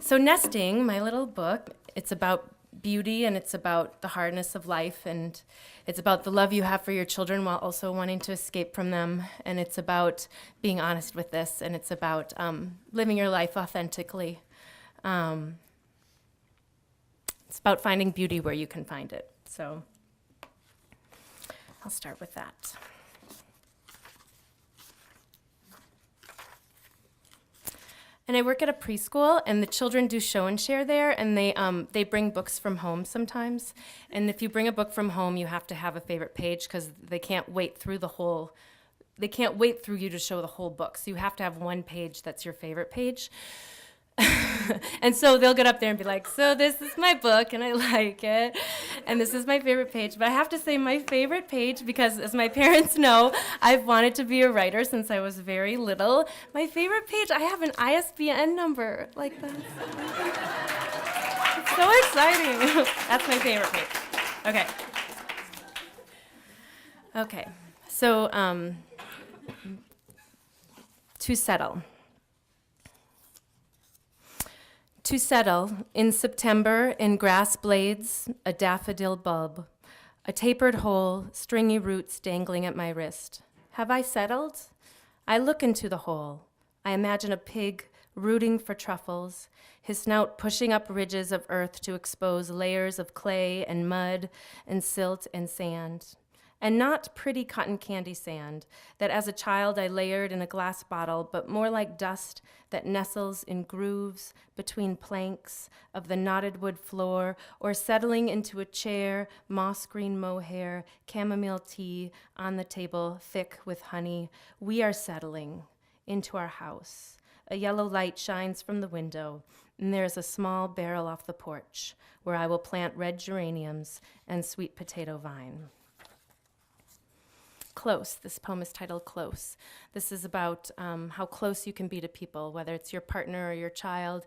So Nesting, my little book, it's about beauty and it's about the hardness of life and it's about the love you have for your children while also wanting to escape from them. And it's about being honest with this and it's about living your life authentically. It's about finding beauty where you can find it. So I'll start with that. And I work at a preschool, and the children do show and share there, and they bring books from home sometimes. And if you bring a book from home, you have to have a favorite page because they can't wait through you to show the whole book. So you have to have one page that's your favorite page. And so they'll get up there and be like, so this is my book and I like it and this is my favorite page. But I have to say my favorite page, because as my parents know, I've wanted to be a writer since I was very little. My favorite page, I have an ISBN number. Like, that's it's so exciting. That's my favorite page. Okay, so to settle. To settle, in September, in grass blades, a daffodil bulb, a tapered hole, stringy roots dangling at my wrist. Have I settled? I look into the hole. I imagine a pig rooting for truffles, his snout pushing up ridges of earth to expose layers of clay and mud and silt and sand. And not pretty cotton candy sand that as a child I layered in a glass bottle, but more like dust that nestles in grooves between planks of the knotted wood floor, or settling into a chair, moss green mohair, chamomile tea on the table, thick with honey. We are settling into our house. A yellow light shines from the window, and there is a small barrel off the porch where I will plant red geraniums and sweet potato vine. Close. This poem is titled Close. This is about how close you can be to people, whether it's your partner or your child,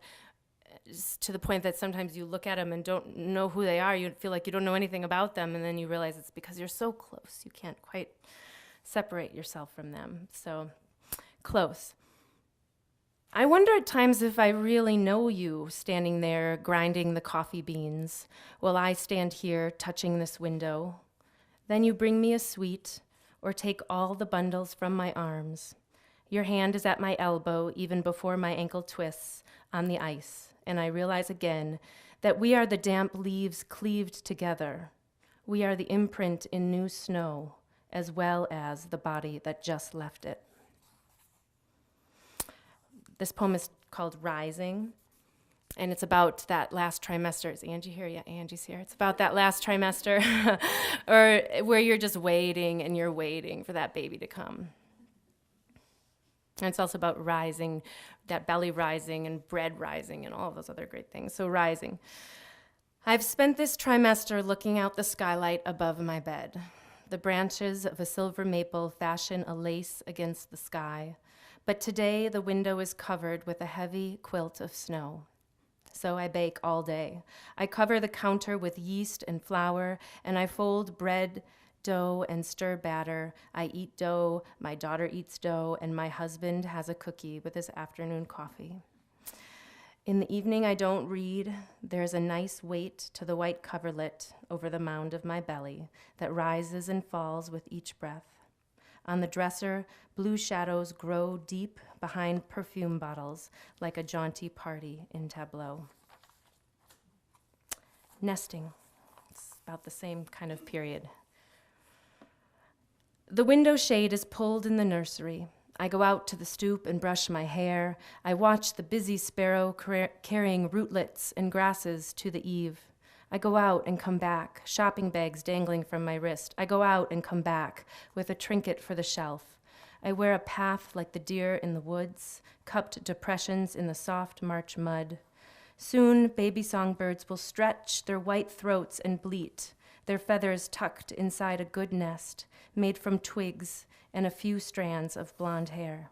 to the point that sometimes you look at them and don't know who they are. You feel like you don't know anything about them, and then you realize it's because you're so close. You can't quite separate yourself from them. So, close. I wonder at times if I really know you, standing there grinding the coffee beans, while I stand here touching this window. Then you bring me a sweet, or take all the bundles from my arms. Your hand is at my elbow even before my ankle twists on the ice, and I realize again that we are the damp leaves cleaved together. We are the imprint in new snow, as well as the body that just left it. This poem is called Rising, and it's about that last trimester. Is Angie here? Yeah, Angie's here. It's about that last trimester or where you're just waiting and you're waiting for that baby to come. And it's also about rising, that belly rising and bread rising and all of those other great things. So rising. I've spent this trimester looking out the skylight above my bed. The branches of a silver maple fashion a lace against the sky. But today the window is covered with a heavy quilt of snow. So I bake all day. I cover the counter with yeast and flour, and I fold bread, dough, and stir batter. I eat dough, my daughter eats dough, and my husband has a cookie with his afternoon coffee. In the evening, I don't read. There's a nice weight to the white coverlet over the mound of my belly that rises and falls with each breath. On the dresser, blue shadows grow deep behind perfume bottles like a jaunty party in tableau. Nesting. It's about the same kind of period. The window shade is pulled in the nursery. I go out to the stoop and brush my hair. I watch the busy sparrow carrying rootlets and grasses to the eave. I go out and come back, shopping bags dangling from my wrist. I go out and come back with a trinket for the shelf. I wear a path like the deer in the woods, cupped depressions in the soft March mud. Soon, baby songbirds will stretch their white throats and bleat, their feathers tucked inside a good nest, made from twigs and a few strands of blonde hair.